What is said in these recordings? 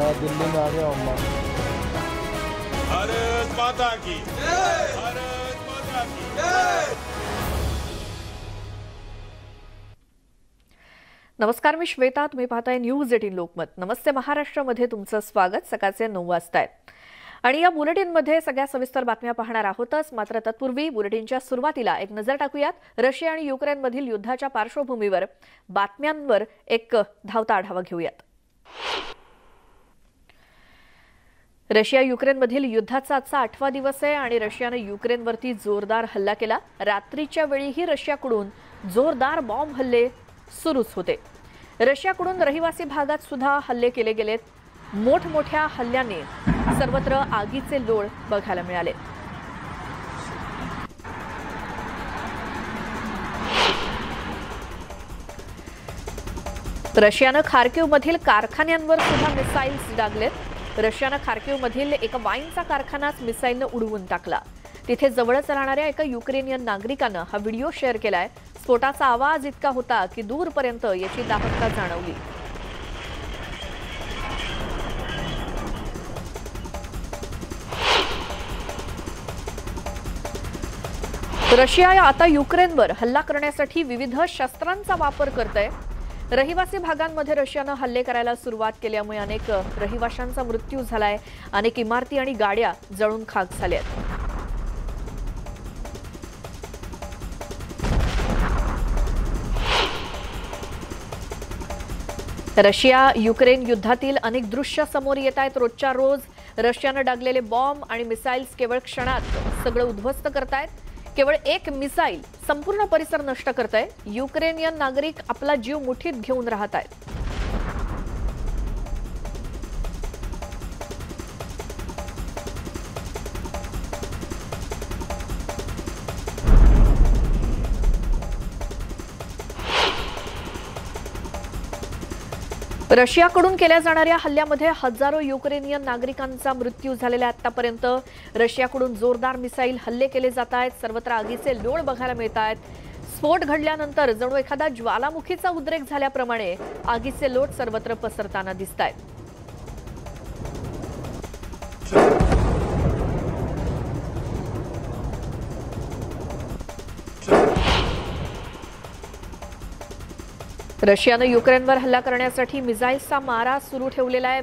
मैं दिल्ली में आ गया हूँ। भारत माता की जय, भारत माता की जय। नमस्कार, मी श्वेता, तुम्ही पाहताय न्यूज 18 लोकमत। नमस्ते महाराष्ट्रामध्ये तुमचं स्वागत। सकाळचे 9 वाजतायत आणि या बुलेटिनमध्ये सगळ्या सविस्तर बातम्या पाहणार आहोतच। मात्र तत्पूर्वी बुलेटिनच्या सुरुवातीला एक नजर टाकूयात रशिया आणि युक्रेनमधील युद्धाच्या पार्श्वभूमीवर बातम्यांवर एक धावता आढावा घेऊयात। रशिया युक्रेनमधील युद्धाचा आजचा 8वा दिवस आहे आणि रशियाने युक्रेनवरती जोरदार हल्ला केला। रात्रीच्या वेळीही रशियाकडून जोरदार बॉम्ब हल्ले सुरूच होते। रशियाकडून रहिवासी भागात सुद्धा हल्ले केले गेलेत। मोठमोठ्या हल्ल्याने सर्वत्र आगीचे लोळ बघायला मिळाले। रशियाने खार्किव्हमधील कारखान्यांवर सुद्धा मिसाईल्स डागलेत। रशियाने खार्किव्हमधील एका वाईनचा कारखानाच मिसाईलने उडवून टाकला। तिथे जवळच राहणाऱ्या एका युक्रेनियन नागरिकाने हा व्हिडिओ शेअर केलाय। स्फोटाचा आवाज इतका होता की दूरपर्यंत याची दाहकता जाणवली। रशिया आता युक्रेनवर हल्ला करण्यासाठी विविध शस्त्रांचा वापर करते। रहिवासी भागांमध्ये रशियाने हल्ले करायला सुरुवात केल्यामुळे अनेक रहिवाशांचा मृत्यू झालाय। अनेक इमारती आणि गाड्या जळून खाक झाल्यात। रशिया युक्रेन युद्धातील अनेक दृश्य समोर येत आहेत। रोजच्या रोज रशियाने डागलेले बॉम्ब आणि मिसाईल्स केवळ क्षणात सगळं उद्ध्वस्त करतायत। केवळ एक मिसाईल संपूर्ण परिसर नष्ट करतंय। युक्रेनियन नागरिक आपला जीव मुठीत घेऊन राहत आहेत। रशियाकडून केल्या जाणाऱ्या हल्ल्यामध्ये हजारो युक्रेनियन नागरिकांचा मृत्यू झालेला आहे। आतापर्यंत रशियाकडून जोरदार मिसाईल हल्ले केले जात आहेत। सर्वत्र आगीचे लोळ बघायला मिळत आहेत। स्फोट घडल्यानंतर जणू एखादा ज्वालामुखीचा उद्रेक झाल्याप्रमाणे आगीचे लोट सर्वत्र पसरताना दिसतायत। रशियाने युक्रेनवर हल्ला करण्यासाठी मिसाईल्सचा मारा सुरू ठेवलेला आहे।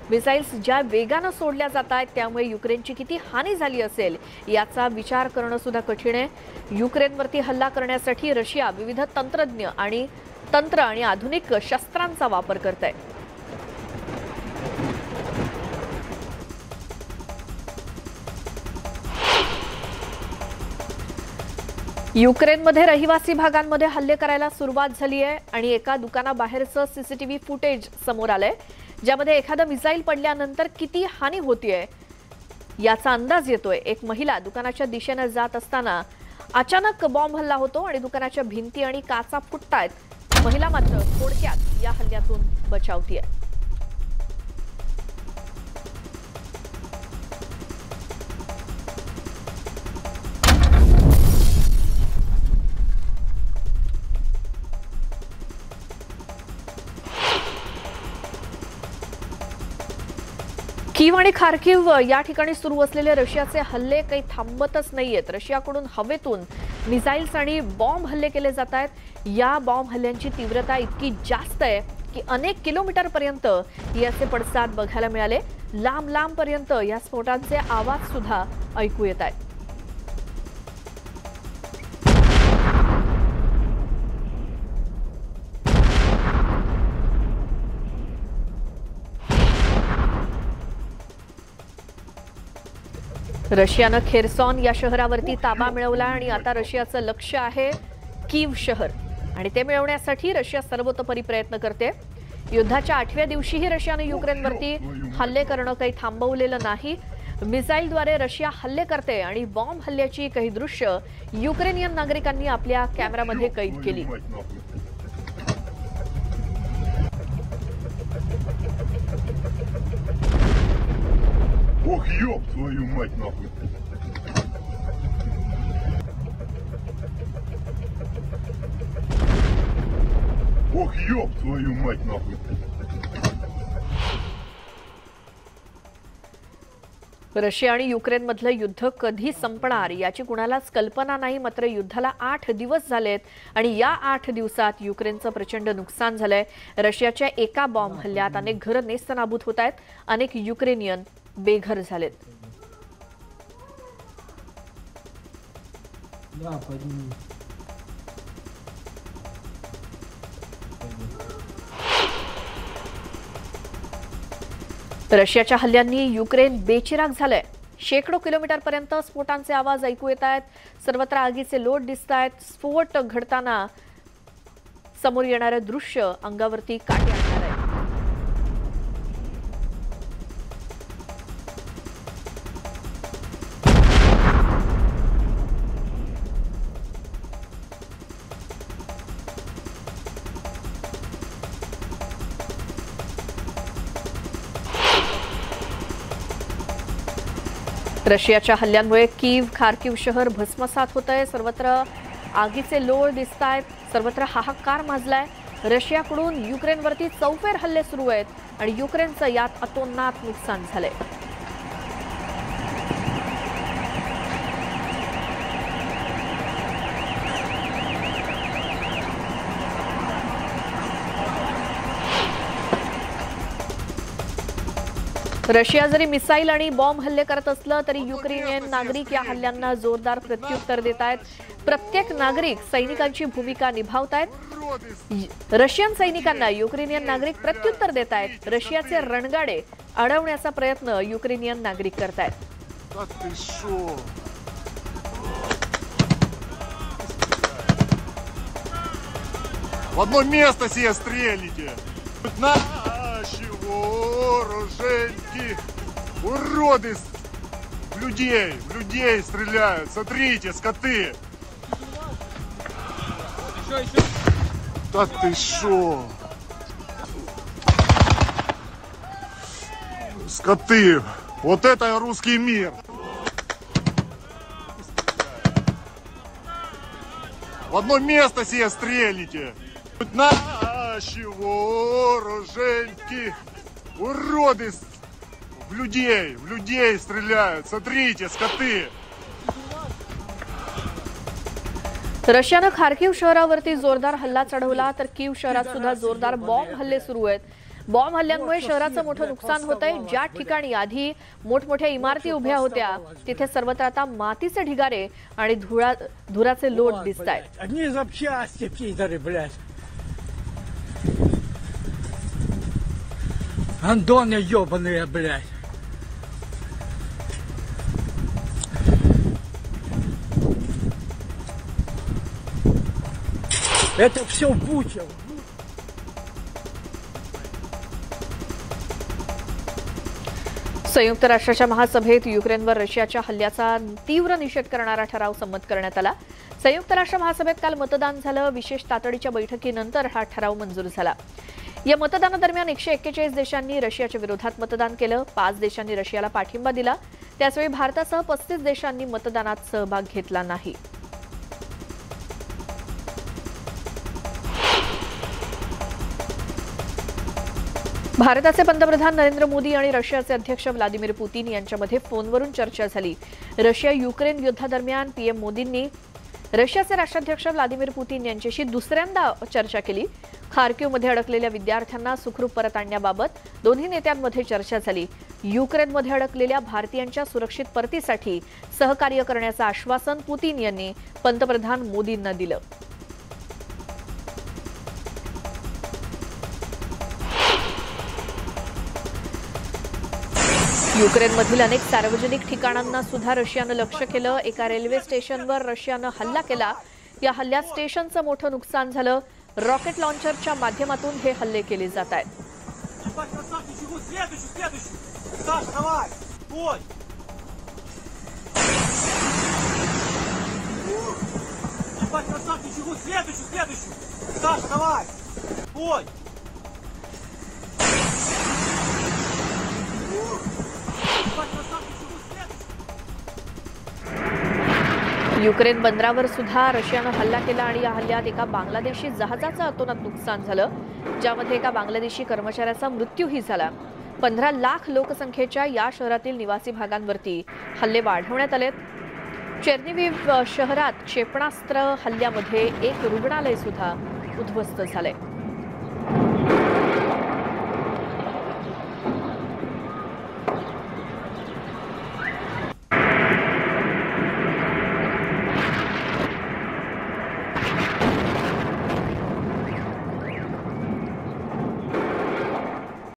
मिसाईल्स ज्या वेगाने सोडल्या जात आहेत त्यामुळे युक्रेनची किती हानी झाली असेल याचा विचार करणं सुद्धा कठीण आहे। युक्रेनवरती हल्ला करण्यासाठी रशिया विविध तंत्र आणि आधुनिक शस्त्रांचा वापर करत आहे। युक्रेनमध्ये रहिवासी भागांमध्ये हल्ले करायला सुरुवात झाली आहे आणि एका दुकानाबाहेरचं सीसीटीव्ही फुटेज समोर आलंय, ज्यामध्ये एखादा मिसाईल पडल्यानंतर किती हानी होतीये याचा अंदाज येतोय। एक महिला दुकानाच्या दिशेने जात असताना अचानक बॉम्ब हल्ला होतो आणि दुकानाच्या भिंती आणि काचा फुटतायत। महिला मात्र थोडक्यात या हल्ल्यातून बचावतीये। कीव आणि खार्किव्ह या ठिकाणी सुरू असलेले रशियाचे हल्ले काही थांबतच नाहीयेत। रशियाकडून हवेतून मिसाईल्स आणि बॉम्ब हल्ले केले जात आहेत। या बॉम्ब हल्ल्यांची तीव्रता इतकी जास्त आहे की अनेक किलोमीटर पर्यंत याचे पडसाद बघायला मिळाले। लांब पर्यंत या स्फोटांचे आवाज सुद्धा ऐकू येत आहेत। रशियाने खेर्सॉन या शहरावरती ताबा मिळवला आणि आता रशियाचं लक्ष आहे कीव शहर आणि ते मिळवण्यासाठी रशिया सर्वतोपरी प्रयत्न करते। युद्धाच्या 8व्या दिवशीही रशियाने युक्रेनवरती हल्ले करणं काही थांबवलेलं नाही। मिसाईलद्वारे रशिया हल्ले करते आणि बॉम्ब हल्ल्याची काही दृश्य युक्रेनियन नागरिकांनी आपल्या कॅमेरामध्ये कैद केली। Ох, ёб твою мать, нахуй. Ох, ёб твою мать, нахуй. रशिया आणि युक्रेनमधलं युद्ध कधी संपणार याची कुणालाच कल्पना नाही. मात्र युद्धाला 8 दिवस झालेत आणि या 8 दिवसात युक्रेनचं प्रचंड नुकसान झालंय. रशियाच्या एका बॉम्ब हल्ल्यात अनेक घरं नेस्तनाबूत होत आहेत. अनेक युक्रेनियन बेघर झालेत. रशियाच्या हल्ल्यांनी युक्रेन बेचिराग झालंय. शेकडो किलोमीटरपर्यंत स्फोटांचे आवाज ऐकू येत आहेत. सर्वत्र आगीचे लोट दिसत आहेत. स्फोट घडताना समोर येणारे दृश्य अंगावरती काटे आणणार आहे. रशियाच्या हल्ल्यांमुळे कीव्ह, खार्किव्ह शहर भस्मसात होतंय. सर्वत्र आगीचे लोळ दिसत आहेत. सर्वत्र हाहाकार माजलाय. रशियाकडून युक्रेनवरती चौफेर हल्ले सुरू आहेत आणि युक्रेनचं यात अतोनात नुकसान झालंय. रशिया जरी मिसाईल आणि बॉम्ब हल्ले करत असलं तरी युक्रेनियन नागरिक या हल्ल्यांना जोरदार प्रत्युत्तर देत आहेत. प्रत्येक नागरिक सैनिकांची भूमिका निभावत आहेत. रशियन सैनिकांना युक्रेनियन नागरिक प्रत्युत्तर देत आहेत. रशियाचे रणगाडे अडवण्याचा प्रयत्न युक्रेनियन नागरिक करत आहेत. В одно место все стрелите. Наши вооруженки. Уроды. В людей стреляют. Смотрите, скоты. Еще. Да ты шо? Скоты. Вот это русский мир. В одно место все стрелите. Наши вооруженки. Уроды. В людей стреляют. Смотрите, скоты. रशियानं खार्किव्ह शहरावरती जोरदार हल्ला चढवला तर कीव्ह शहरात सुद्धा जोरदार बॉम्ब हल्ले सुरू आहेत. बॉम्ब हल्ल्यांमुळे शहराचं मोठं नुकसान होतंय. ज्या ठिकाणी आधी मोठमोठ्या इमारती उभ्या होत्या तिथे सर्वत्र आता मातीचे ढिगारे आणि धुराचे लोट दिसत आहेत. Одни запчасти, пидоры, блядь. Андоны ебаные, блядь. Это все Буча. संयुक्त राष्ट्राच्या महासभेत युक्रेनवर रशियाच्या हल्ल्याचा तीव्र निषेध करणारा ठराव संमत करण्यात आला. संयुक्त राष्ट्र महासभेत काल मतदान झालं. विशेष तातडीच्या बैठकीनंतर हा ठराव मंजूर झाला. या मतदानादरम्यान 141 देशांनी रशियाच्या विरोधात मतदान केलं. 5 देशांनी रशियाला पाठिंबा दिला. त्याचवेळी भारतासह 35 देशांनी मतदानात सहभाग घेतला नाही. भारताचे पंतप्रधान नरेंद्र मोदी आणि रशियाचे अध्यक्ष व्लादिमीर पुतीन यांच्यामध्ये फोनवरून चर्चा झाली. रशिया युक्रेन युद्धादरम्यान पीएम मोदींनी रशियाचे राष्ट्राध्यक्ष व्लादिमीर पुतीन यांच्याशी दुसऱ्यांदा चर्चा केली. खार्किव्हमध्ये अडकलेल्या विद्यार्थ्यांना सुखरूप परत आणण्याबाबत दोन्ही नेत्यांमध्ये चर्चा झाली. युक्रेनमध्ये अडकलेल्या भारतीयांच्या सुरक्षित परतीसाठी सहकार्य करण्याचं आश्वासन पुतीन यांनी पंतप्रधान मोदींना दिलं. युक्रेनमधील अनेक सार्वजनिक ठिकाणांना सुद्धा रशियानं लक्ष्य केलं. एका रेल्वे स्टेशनवर रशियानं हल्ला केला. या हल्ल्यात स्टेशनचं मोठं नुकसान झालं. रॉकेट लॉन्चरच्या माध्यमातून हे हल्ले केले जात आहेत. युक्रेन बंदरावर सुद्धा रशियानं हल्ला केला आणि या हल्ल्यात एका बांगलादेशी जहाजाचं अतोनात नुकसान झालं, ज्यामध्ये एका बांगलादेशी कर्मचाऱ्याचा मृत्यूही झाला. 15 लाख लोकसंख्येच्या या शहरातील निवासी भागांवरती हल्ले वाढवण्यात आलेत. चेर्निव्हिव शहरात क्षेपणास्त्र हल्ल्यामध्ये एक रुग्णालय सुद्धा उद्ध्वस्त झाले.